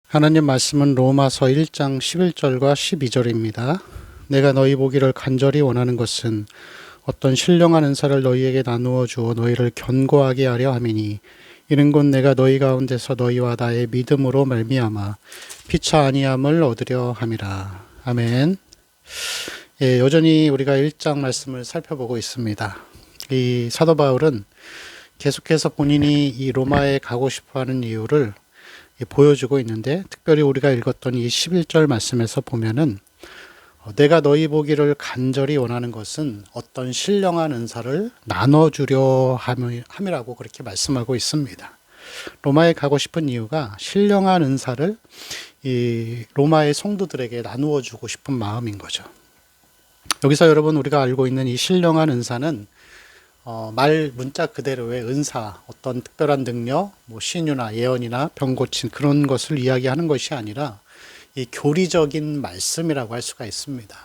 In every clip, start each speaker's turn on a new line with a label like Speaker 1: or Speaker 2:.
Speaker 1: 하나님 말씀은 로마서 1장 11절과 12절입니다. 내가 너희 보기를 간절히 원하는 것은 어떤 신령한 은사를 너희에게 나누어 주어 너희를 견고하게 하려 함이니 이는 곧 내가 너희 가운데서 너희와 나의 믿음으로 말미암아 피차 아니함을 얻으려 함이라. 아멘. 예, 여전히 우리가 1장 말씀을 살펴보고 있습니다. 이 사도 바울은 계속해서 본인이 이 로마에 가고 싶어하는 이유를 보여주고 있는데, 특별히 우리가 읽었던 이 11절 말씀에서 보면은 내가 너희 보기를 간절히 원하는 것은 어떤 신령한 은사를 나눠주려 함이라고 그렇게 말씀하고 있습니다. 로마에 가고 싶은 이유가 신령한 은사를 이 로마의 성도들에게 나누어 주고 싶은 마음인 거죠. 여기서 여러분, 우리가 알고 있는 이 신령한 은사는 말 문자 그대로의 은사, 어떤 특별한 능력, 신유나 예언이나 병 고친 그런 것을 이야기하는 것이 아니라 이 교리적인 말씀이라고 할 수가 있습니다.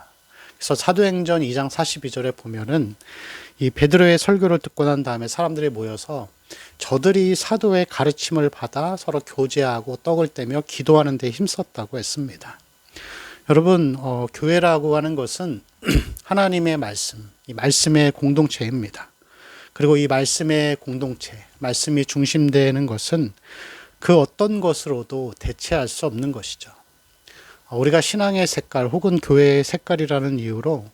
Speaker 1: 그래서 사도행전 2장 42절에 보면은 이 베드로의 설교를 듣고 난 다음에 사람들이 모여서 저들이 사도의 가르침을 받아 서로 교제하고 떡을 떼며 기도하는 데 힘썼다고 했습니다. 여러분, 교회라고 하는 것은 하나님의 말씀, 이 말씀의 공동체입니다. 그리고 이 말씀의 공동체, 말씀이 중심되는 것은 그 어떤 것으로도 대체할 수 없는 것이죠. 우리가 신앙의 색깔 혹은 교회의 색깔이라는 이유로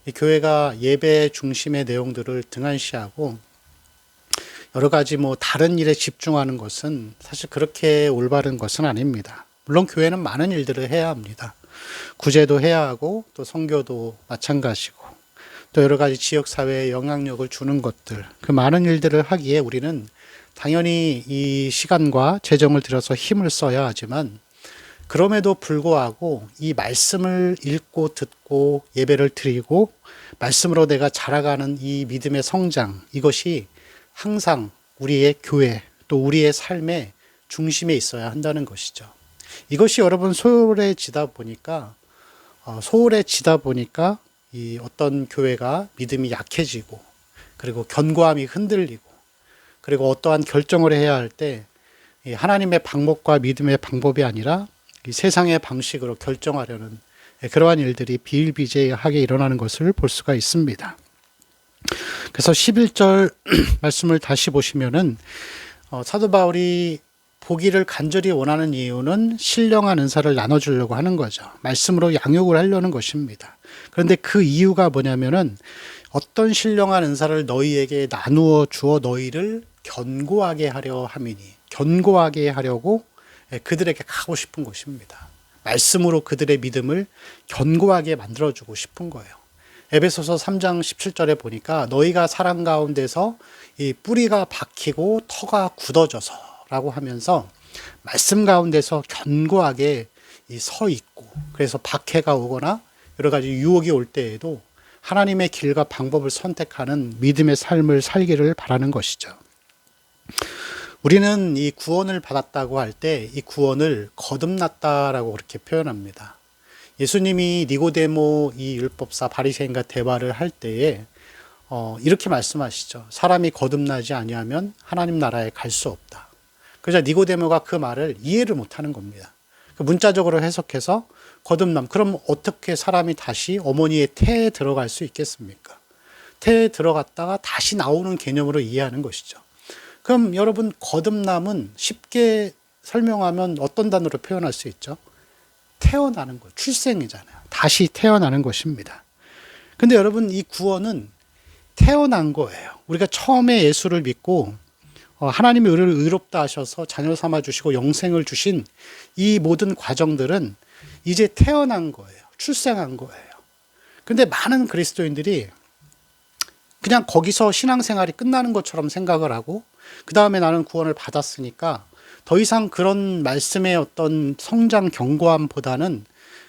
Speaker 1: 이 교회가 예배 중심의 내용들을 등한시하고 여러 가지 다른 일에 집중하는 것은 사실 그렇게 올바른 것은 아닙니다. 물론 교회는 많은 일들을 해야 합니다. 구제도 해야 하고 또 선교도 마찬가지고 또 여러 가지 지역사회에 영향력을 주는 것들, 그 많은 일들을 하기에 우리는 당연히 이 시간과 재정을 들여서 힘을 써야 하지만, 그럼에도 불구하고 이 말씀을 읽고 듣고 예배를 드리고 말씀으로 내가 자라가는 이 믿음의 성장, 이것이 항상 우리의 교회 또 우리의 삶의 중심에 있어야 한다는 것이죠. 이것이 여러분 소홀해지다 보니까 이 어떤 교회가 믿음이 약해지고 그리고 견고함이 흔들리고 그리고 어떠한 결정을 해야 할 때 하나님의 방법과 믿음의 방법이 아니라 이 세상의 방식으로 결정하려는 그러한 일들이 비일비재하게 일어나는 것을 볼 수가 있습니다. 그래서 11절 말씀을 다시 보시면은 사도 바울이 보기를 간절히 원하는 이유는 신령한 은사를 나눠주려고 하는 거죠. 말씀으로 양육을 하려는 것입니다. 그런데 그 이유가 뭐냐면은 어떤 신령한 은사를 너희에게 나누어 주어 너희를 견고하게 하려 함이니, 견고하게 하려고 그들에게 가고 싶은 것입니다. 말씀으로 그들의 믿음을 견고하게 만들어주고 싶은 거예요. 에베소서 3장 17절에 보니까 너희가 사랑 가운데서 이 뿌리가 박히고 터가 굳어져서 라고 하면서 말씀 가운데서 견고하게 서 있고, 그래서 박해가 오거나 여러 가지 유혹이 올 때에도 하나님의 길과 방법을 선택하는 믿음의 삶을 살기를 바라는 것이죠. 우리는 이 구원을 받았다고 할 때 이 구원을 거듭났다라고 그렇게 표현합니다. 예수님이 니고데모 이 율법사 바리새인과 대화를 할 때에 이렇게 말씀하시죠. 사람이 거듭나지 아니하면 하나님 나라에 갈 수 없다. 그래서 니고데모가 그 말을 이해를 못하는 겁니다. 문자적으로 해석해서 거듭남, 그럼 어떻게 사람이 다시 어머니의 태에 들어갈 수 있겠습니까? 태에 들어갔다가 다시 나오는 개념으로 이해하는 것이죠. 그럼 여러분, 거듭남은 쉽게 설명하면 어떤 단어로 표현할 수 있죠? 태어나는 것, 출생이잖아요. 다시 태어나는 것입니다. 근데 여러분, 이 구원은 태어난 거예요. 우리가 처음에 예수를 믿고 하나님이 우리를 의롭다 하셔서 자녀 삼아 주시고 영생을 주신 이 모든 과정들은 이제 태어난 거예요. 출생한 거예요. 근데 많은 그리스도인들이 그냥 거기서 신앙생활이 끝나는 것처럼 생각을 하고, 그 다음에 나는 구원을 받았으니까 더 이상 그런 말씀의 어떤 성장 견고함보다는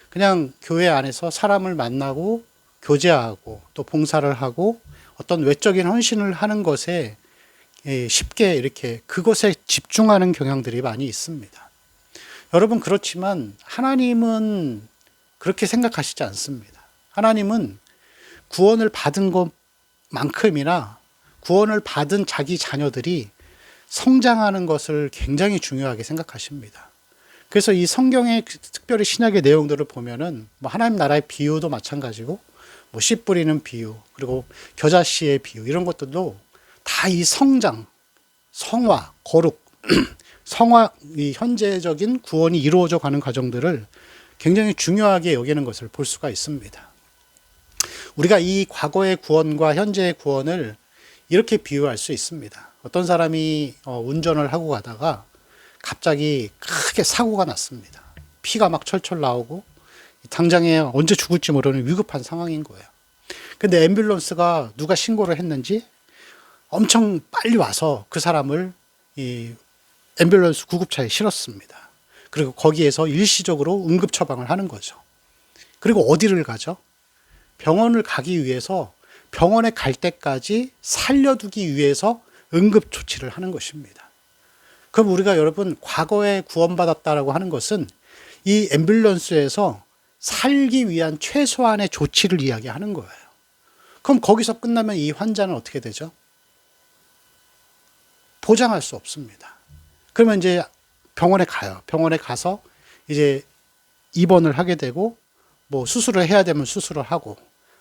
Speaker 1: 그냥 교회 안에서 사람을 만나고 교제하고 또 봉사를 하고 어떤 외적인 헌신을 하는 것에 쉽게 이렇게 그것에 집중하는 경향들이 많이 있습니다. 여러분, 그렇지만 하나님은 그렇게 생각하시지 않습니다. 하나님은 구원을 받은 것만큼이나 구원을 받은 자기 자녀들이 성장하는 것을 굉장히 중요하게 생각하십니다. 그래서 이 성경의 특별히 신약의 내용들을 보면은 뭐 하나님 나라의 비유도 마찬가지고 뭐 씨 뿌리는 비유, 그리고 겨자씨의 비유, 이런 것들도 다 이 성장, 성화, 거룩, 성화, 이 현재적인 구원이 이루어져 가는 과정들을 굉장히 중요하게 여기는 것을 볼 수가 있습니다. 우리가 이 과거의 구원과 현재의 구원을 이렇게 비유할 수 있습니다. 어떤 사람이 운전을 하고 가다가 갑자기 크게 사고가 났습니다. 피가 막 철철 나오고 당장에 언제 죽을지 모르는 위급한 상황인 거예요. 근데 앰뷸런스가 누가 신고를 했는지 엄청 빨리 와서 그 사람을 이 앰뷸런스 구급차에 실었습니다. 그리고 거기에서 일시적으로 응급 처방을 하는 거죠. 그리고 어디를 가죠? 병원을 가기 위해서, 병원에 갈 때까지 살려두기 위해서 응급 조치를 하는 것입니다. 그럼 우리가 여러분 과거에 구원받았다라고 하는 것은 이 앰뷸런스에서 살기 위한 최소한의 조치를 이야기하는 거예요. 그럼 거기서 끝나면 이 환자는 어떻게 되죠? 보장할 수 없습니다. 그러면 이제 병원에 가요. 병원에 가서 이제 입원을 하게 되고, 뭐 수술을 해야 되면 수술을 하고,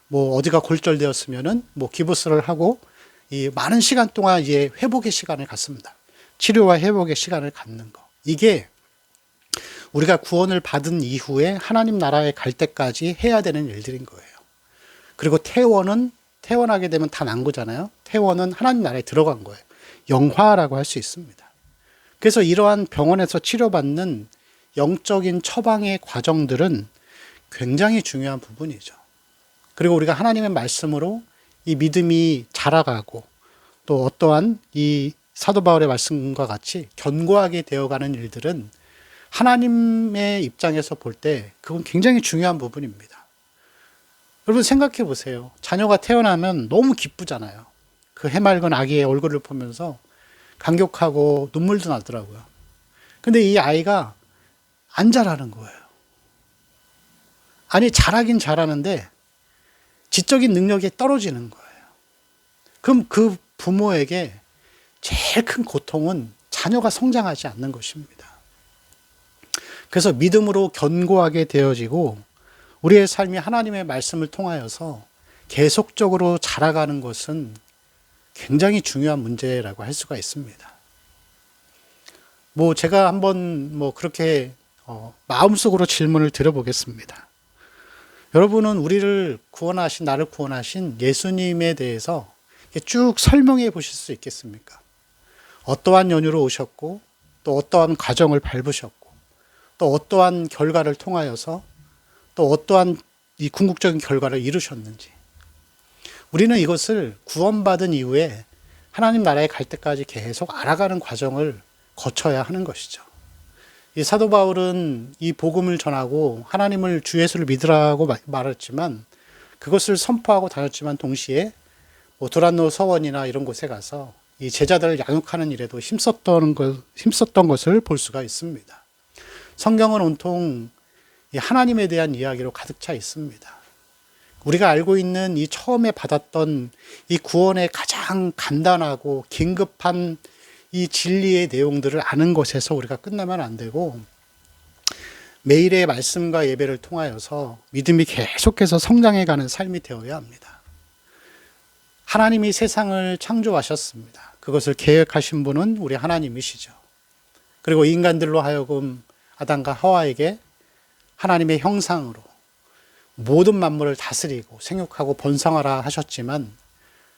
Speaker 1: 뭐 어디가 골절되었으면은 뭐 기부스를 하고, 이 많은 시간 동안 이제 회복의 시간을 갖습니다. 치료와 회복의 시간을 갖는 거. 이게 우리가 구원을 받은 이후에 하나님 나라에 갈 때까지 해야 되는 일들인 거예요. 그리고 퇴원하게 되면 다 난 거잖아요. 퇴원은 하나님 나라에 들어간 거예요. 영화라고 할 수 있습니다. 그래서 이러한 병원에서 치료받는 영적인 처방의 과정들은 굉장히 중요한 부분이죠. 그리고 우리가 하나님의 말씀으로 이 믿음이 자라가고, 또 어떠한 이 사도 바울의 말씀과 같이 견고하게 되어가는 일들은 하나님의 입장에서 볼 때 그건 굉장히 중요한 부분입니다. 여러분 생각해 보세요. 자녀가 태어나면 너무 기쁘잖아요. 그 해맑은 아기의 얼굴을 보면서 감격하고 눈물도 나더라고요. 근데 이 아이가 안 자라는 거예요. 아니, 잘하긴 잘하는데 지적인 능력이 떨어지는 거예요. 그럼 그 부모에게 제일 큰 고통은 자녀가 성장하지 않는 것입니다. 그래서 믿음으로 견고하게 되어지고 우리의 삶이 하나님의 말씀을 통하여서 계속적으로 자라가는 것은 굉장히 중요한 문제라고 할 수가 있습니다. 뭐 제가 한번 뭐 그렇게 마음속으로 질문을 드려보겠습니다. 여러분은 우리를 구원하신, 나를 구원하신 예수님에 대해서 쭉 설명해 보실 수 있겠습니까? 어떠한 연유로 오셨고, 또 어떠한 과정을 밟으셨고, 또 어떠한 결과를 통하여서 또 어떠한 이 궁극적인 결과를 이루셨는지, 우리는 이것을 구원받은 이후에 하나님 나라에 갈 때까지 계속 알아가는 과정을 거쳐야 하는 것이죠. 이 사도 바울은 이 복음을 전하고 하나님을 주 예수를 믿으라고 말했지만, 그것을 선포하고 다녔지만 동시에 뭐 두란노 서원이나 이런 곳에 가서 이 제자들을 양육하는 일에도 힘썼던 것을 볼 수가 있습니다. 성경은 온통 이 하나님에 대한 이야기로 가득 차 있습니다. 우리가 알고 있는 이 처음에 받았던 이 구원의 가장 간단하고 긴급한 이 진리의 내용들을 아는 것에서 우리가 끝나면 안 되고, 매일의 말씀과 예배를 통하여서 믿음이 계속해서 성장해가는 삶이 되어야 합니다. 하나님이 세상을 창조하셨습니다. 그것을 계획하신 분은 우리 하나님이시죠. 그리고 인간들로 하여금 아담과 하와에게 하나님의 형상으로 모든 만물을 다스리고 생육하고 번성하라 하셨지만,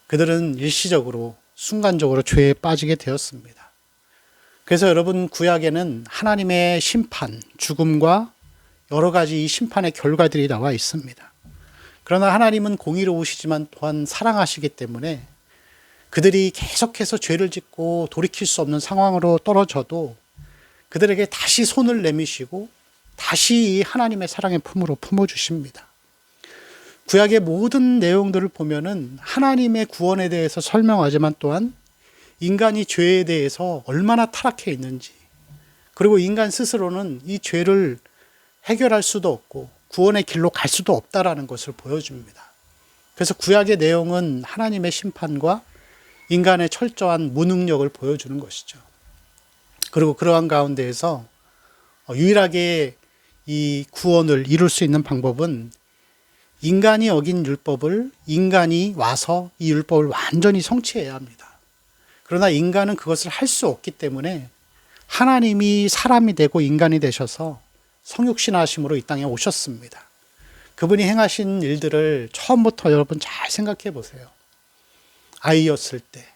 Speaker 1: 그들은 일시적으로 순간적으로 죄에 빠지게 되었습니다. 그래서 여러분, 구약에는 하나님의 심판, 죽음과 여러 가지 이 심판의 결과들이 나와 있습니다. 그러나 하나님은 공의로우시지만 또한 사랑하시기 때문에 그들이 계속해서 죄를 짓고 돌이킬 수 없는 상황으로 떨어져도 그들에게 다시 손을 내미시고 다시 이 하나님의 사랑의 품으로 품어주십니다. 구약의 모든 내용들을 보면은 하나님의 구원에 대해서 설명하지만 또한 인간이 죄에 대해서 얼마나 타락해 있는지, 그리고 인간 스스로는 이 죄를 해결할 수도 없고 구원의 길로 갈 수도 없다라는 것을 보여줍니다. 그래서 구약의 내용은 하나님의 심판과 인간의 철저한 무능력을 보여주는 것이죠. 그리고 그러한 가운데에서 유일하게 이 구원을 이룰 수 있는 방법은 인간이 어긴 율법을 인간이 와서 이 율법을 완전히 성취해야 합니다. 그러나 인간은 그것을 할 수 없기 때문에 하나님이 사람이 되고 인간이 되셔서 성육신하심으로 이 땅에 오셨습니다. 그분이 행하신 일들을 처음부터 여러분 잘 생각해 보세요. 아이였을 때,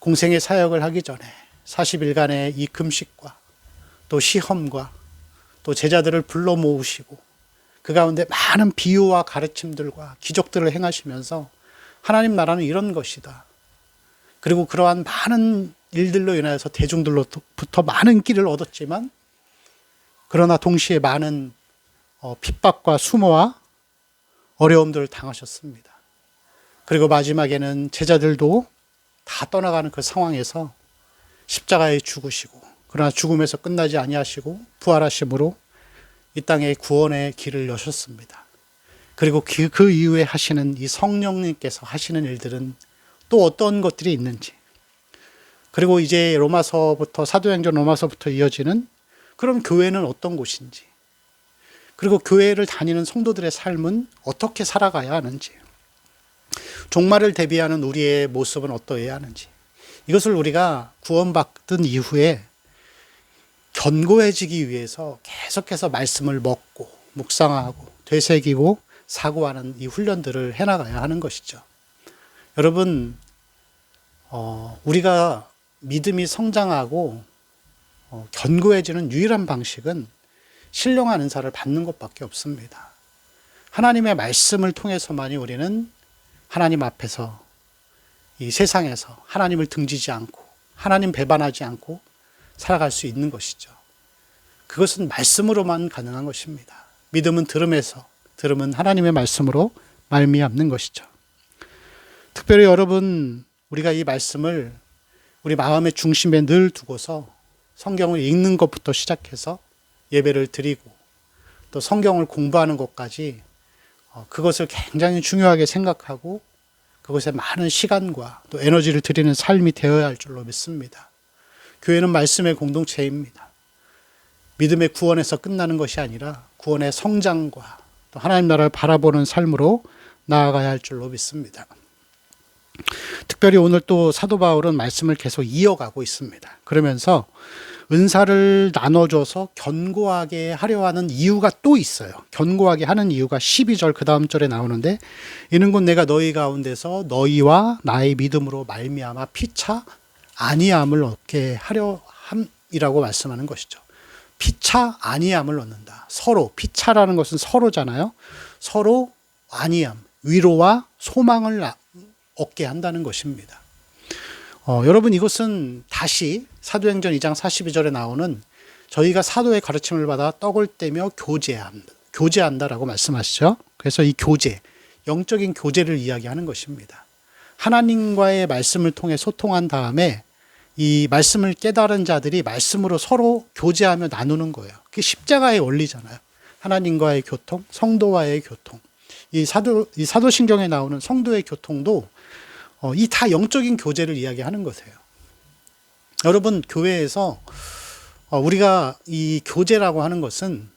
Speaker 1: 공생의 사역을 하기 전에 40일간의 이 금식과 또 시험과 또 제자들을 불러 모으시고 그 가운데 많은 비유와 가르침들과 기적들을 행하시면서 하나님 나라는 이런 것이다. 그리고 그러한 많은 일들로 인하여서 대중들로부터 많은 인기를 얻었지만 그러나 동시에 많은 핍박과 수모와 어려움들을 당하셨습니다. 그리고 마지막에는 제자들도 다 떠나가는 그 상황에서 십자가에 죽으시고 그러나 죽음에서 끝나지 아니하시고 부활하심으로 이 땅에 구원의 길을 여셨습니다. 그리고 그 이후에 하시는 이 성령님께서 하시는 일들은 또 어떤 것들이 있는지, 그리고 이제 사도행전 로마서부터 이어지는 그럼 교회는 어떤 곳인지, 그리고 교회를 다니는 성도들의 삶은 어떻게 살아가야 하는지, 종말을 대비하는 우리의 모습은 어떠해야 하는지, 이것을 우리가 구원받은 이후에 견고해지기 위해서 계속해서 말씀을 먹고 묵상하고 되새기고 사고하는 이 훈련들을 해나가야 하는 것이죠. 여러분, 우리가 믿음이 성장하고 견고해지는 유일한 방식은 신령한 은사를 받는 것밖에 없습니다. 하나님의 말씀을 통해서만이 우리는 하나님 앞에서 이 세상에서 하나님을 등지지 않고 하나님 배반하지 않고 살아갈 수 있는 것이죠. 그것은 말씀으로만 가능한 것입니다. 믿음은 들음에서, 들음은 하나님의 말씀으로 말미암는 것이죠. 특별히 여러분, 우리가 이 말씀을 우리 마음의 중심에 늘 두고서 성경을 읽는 것부터 시작해서 예배를 드리고 또 성경을 공부하는 것까지 그것을 굉장히 중요하게 생각하고 그것에 많은 시간과 또 에너지를 드리는 삶이 되어야 할 줄로 믿습니다. 교회는 말씀의 공동체입니다. 믿음의 구원에서 끝나는 것이 아니라 구원의 성장과 또 하나님 나라를 바라보는 삶으로 나아가야 할 줄로 믿습니다. 특별히 오늘 또 사도 바울은 말씀을 계속 이어가고 있습니다. 그러면서 은사를 나눠줘서 견고하게 하려 하는 이유가 또 있어요. 견고하게 하는 이유가 12절 그 다음 절에 나오는데, 이는 곧 내가 너희 가운데서 너희와 나의 믿음으로 말미암아 피차 아니함을 얻게 하려 함이라고 말씀하는 것이죠. 피차 아니함을 얻는다. 서로, 피차라는 것은 서로잖아요. 서로 아니함, 위로와 소망을 얻게 한다는 것입니다. 여러분, 이것은 다시 사도행전 2장 42절에 나오는 저희가 사도의 가르침을 받아 떡을 떼며 교제한다라고 말씀하시죠. 그래서 이 교제, 영적인 교제를 이야기하는 것입니다. 하나님과의 말씀을 통해 소통한 다음에 이 말씀을 깨달은 자들이 말씀으로 서로 교제하며 나누는 거예요. 그게 십자가의 원리잖아요. 하나님과의 교통, 성도와의 교통. 이 사도신경에 나오는 성도의 교통도 이 다 영적인 교제를 이야기하는 것이에요. 여러분, 교회에서 우리가 이 교제라고 하는 것은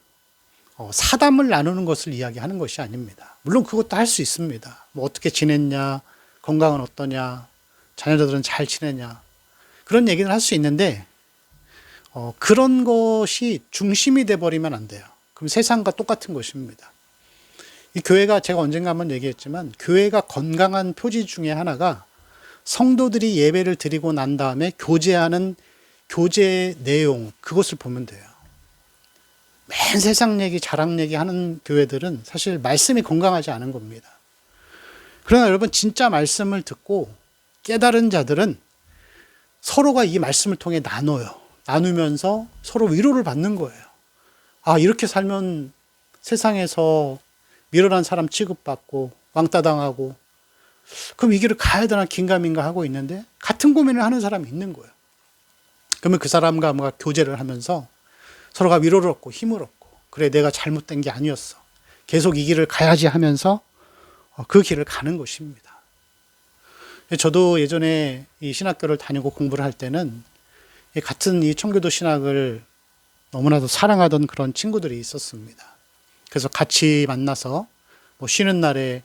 Speaker 1: 사담을 나누는 것을 이야기하는 것이 아닙니다. 물론 그것도 할 수 있습니다. 뭐 어떻게 지냈냐, 건강은 어떠냐, 자녀들은 잘 지내냐, 그런 얘기는 할 수 있는데 그런 것이 중심이 돼버리면 안 돼요. 그럼 세상과 똑같은 것입니다. 이 교회가, 제가 언젠가 한번 얘기했지만, 교회가 건강한 표지 중에 하나가 성도들이 예배를 드리고 난 다음에 교제하는 교제 내용, 그것을 보면 돼요. 맨 세상 얘기, 자랑 얘기 하는 교회들은 사실 말씀이 건강하지 않은 겁니다. 그러나 여러분, 진짜 말씀을 듣고 깨달은 자들은 서로가 이 말씀을 통해 나눠요. 나누면서 서로 위로를 받는 거예요. 아, 이렇게 살면 세상에서 미련한 사람 취급받고 왕따 당하고, 그럼 이 길을 가야 되나 긴가민가 하고 있는데 같은 고민을 하는 사람이 있는 거예요. 그러면 그 사람과 뭔가 교제를 하면서 서로가 위로를 얻고 힘을 얻고, 그래, 내가 잘못된 게 아니었어, 계속 이 길을 가야지 하면서 그 길을 가는 것입니다. 저도 예전에 이 신학교를 다니고 공부를 할 때는 같은 이 청교도 신학을 너무나도 사랑하던 그런 친구들이 있었습니다. 그래서 같이 만나서 뭐 쉬는 날에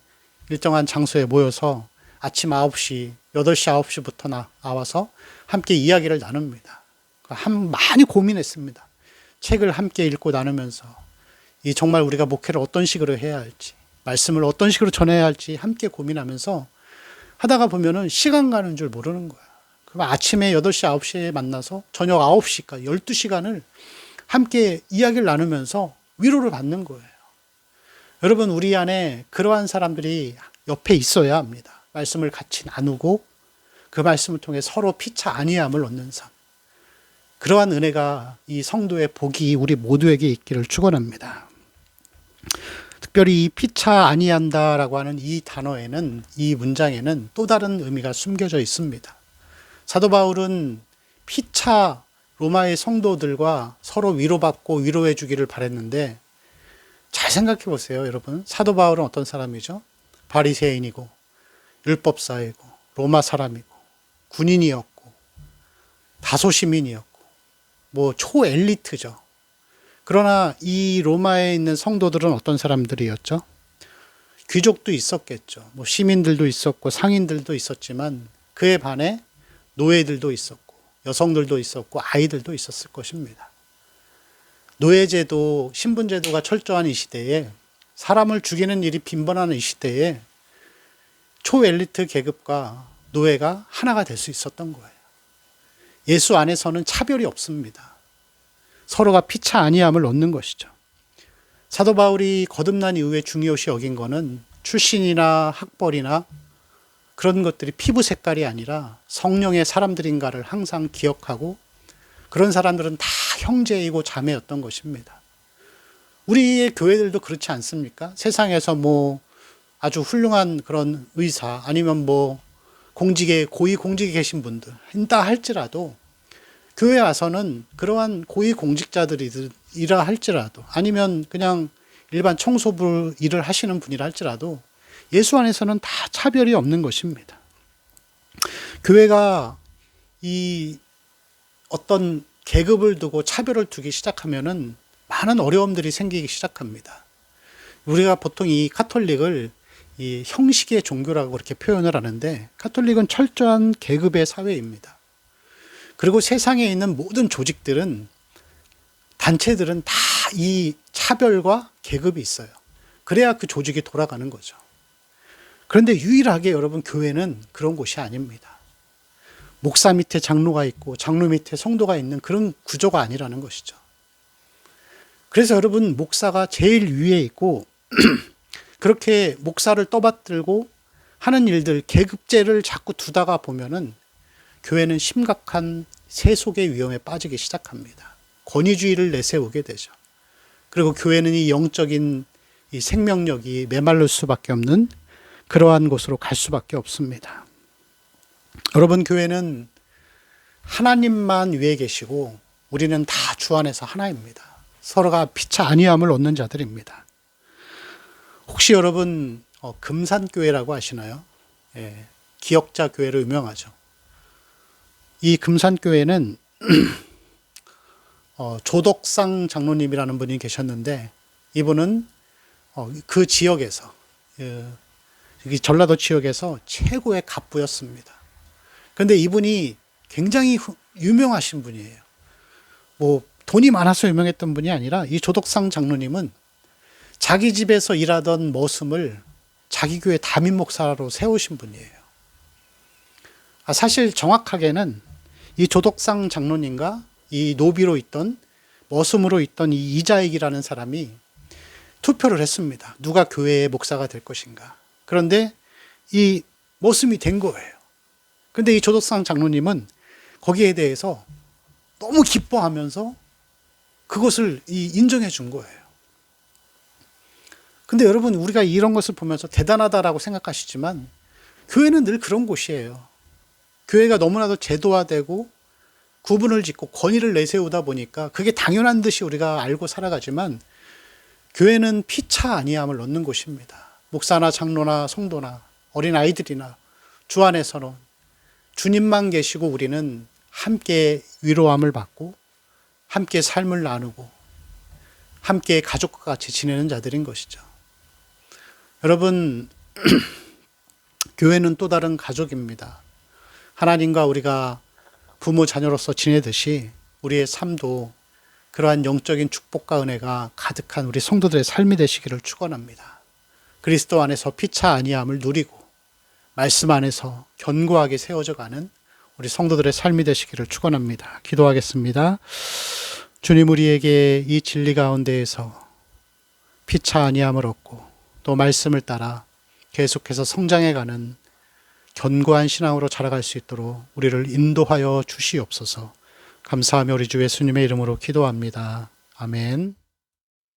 Speaker 1: 일정한 장소에 모여서 아침 9시, 8시, 9시부터 나와서 함께 이야기를 나눕니다. 많이 고민했습니다. 책을 함께 읽고 나누면서 이 정말 우리가 목회를 어떤 식으로 해야 할지, 말씀을 어떤 식으로 전해야 할지 함께 고민하면서 하다가 보면은 시간 가는 줄 모르는 거야. 그럼 아침에 8시, 9시에 만나서 저녁 9시까지 12시간을 함께 이야기를 나누면서 위로를 받는 거예요. 여러분, 우리 안에 그러한 사람들이 옆에 있어야 합니다. 말씀을 같이 나누고 그 말씀을 통해 서로 피차 아니함을 얻는 삶. 그러한 은혜가 이 성도의 복이 우리 모두에게 있기를 축원합니다. 특별히 이 피차 아니한다라고 하는 이 단어에는, 이 문장에는 또 다른 의미가 숨겨져 있습니다. 사도 바울은 피차 로마의 성도들과 서로 위로받고 위로해 주기를 바랬는데, 잘 생각해 보세요, 여러분. 사도 바울은 어떤 사람이죠? 바리새인이고 율법사이고 로마 사람이고 군인이었고 다소 시민이었고 뭐 초엘리트죠. 그러나 이 로마에 있는 성도들은 어떤 사람들이었죠? 귀족도 있었겠죠. 뭐 시민들도 있었고 상인들도 있었지만 그에 반해 노예들도 있었고 여성들도 있었고 아이들도 있었을 것입니다. 노예제도, 신분제도가 철저한 이 시대에, 사람을 죽이는 일이 빈번한 이 시대에 초엘리트 계급과 노예가 하나가 될 수 있었던 거예요. 예수 안에서는 차별이 없습니다. 서로가 피차 아니함을 얻는 것이죠. 사도 바울이 거듭난 이후에 중요시 여긴 거는 출신이나 학벌이나 그런 것들이 피부 색깔이 아니라 성령의 사람들인가를 항상 기억하고, 그런 사람들은 다 형제이고 자매였던 것입니다. 우리의 교회들도 그렇지 않습니까? 세상에서 뭐 아주 훌륭한 그런 의사, 아니면 뭐 고위 공직에 계신 분들 있다 할지라도, 교회에 와서는 그러한 고위 공직자들이라 할지라도, 아니면 그냥 일반 청소부 일을 하시는 분이라 할지라도 예수 안에서는 다 차별이 없는 것입니다. 교회가 이 어떤 계급을 두고 차별을 두기 시작하면은 많은 어려움들이 생기기 시작합니다. 우리가 보통 이 카톨릭을 이 형식의 종교라고 그렇게 표현을 하는데, 카톨릭은 철저한 계급의 사회입니다. 그리고 세상에 있는 모든 조직들은, 단체들은 다 이 차별과 계급이 있어요. 그래야 그 조직이 돌아가는 거죠. 그런데 유일하게 여러분, 교회는 그런 곳이 아닙니다. 목사 밑에 장로가 있고 장로 밑에 성도가 있는 그런 구조가 아니라는 것이죠. 그래서 여러분, 목사가 제일 위에 있고 그렇게 목사를 떠받들고 하는 일들, 계급제를 자꾸 두다가 보면은 교회는 심각한 세속의 위험에 빠지기 시작합니다. 권위주의를 내세우게 되죠. 그리고 교회는 이 영적인 이 생명력이 메말를 수밖에 없는 그러한 곳으로 갈 수밖에 없습니다. 여러분, 교회는 하나님만 위에 계시고 우리는 다 주 안에서 하나입니다. 서로가 피차 아니함을 얻는 자들입니다. 혹시 여러분 금산교회라고 아시나요? 예, 기역자 교회로 유명하죠. 이 금산교회는 조덕상 장로님이라는 분이 계셨는데, 이분은 그 지역에서, 전라도 지역에서 최고의 갑부였습니다. 그런데 이분이 굉장히 유명하신 분이에요. 뭐 돈이 많아서 유명했던 분이 아니라, 이 조덕상 장로님은 자기 집에서 일하던 머슴을 자기 교회 담임 목사로 세우신 분이에요. 사실 정확하게는 이 조덕상 장로님과 이 노비로 있던, 머슴으로 있던 이 이자익이라는 사람이 투표를 했습니다. 누가 교회의 목사가 될 것인가. 그런데 이 머슴이 된 거예요. 근데 이 조덕상 장로님은 거기에 대해서 너무 기뻐하면서 그것을 인정해 준 거예요. 근데 여러분, 우리가 이런 것을 보면서 대단하다라고 생각하시지만 교회는 늘 그런 곳이에요. 교회가 너무나도 제도화되고 구분을 짓고 권위를 내세우다 보니까 그게 당연한 듯이 우리가 알고 살아가지만, 교회는 피차 아니함을 얻는 곳입니다. 목사나 장로나 성도나 어린아이들이나 주 안에서는 주님만 계시고 우리는 함께 위로함을 받고 함께 삶을 나누고 함께 가족과 같이 지내는 자들인 것이죠. 여러분, 교회는 또 다른 가족입니다. 하나님과 우리가 부모 자녀로서 지내듯이 우리의 삶도 그러한 영적인 축복과 은혜가 가득한 우리 성도들의 삶이 되시기를 축원합니다. 그리스도 안에서 피차 아니함을 누리고 말씀 안에서 견고하게 세워져 가는 우리 성도들의 삶이 되시기를 축원합니다. 기도하겠습니다. 주님, 우리에게 이 진리 가운데에서 피차 아니함을 얻고 또 말씀을 따라 계속해서 성장해가는 견고한 신앙으로 자라갈 수 있도록 우리를 인도하여 주시옵소서. 감사하며 우리 주 예수님의 이름으로 기도합니다. 아멘.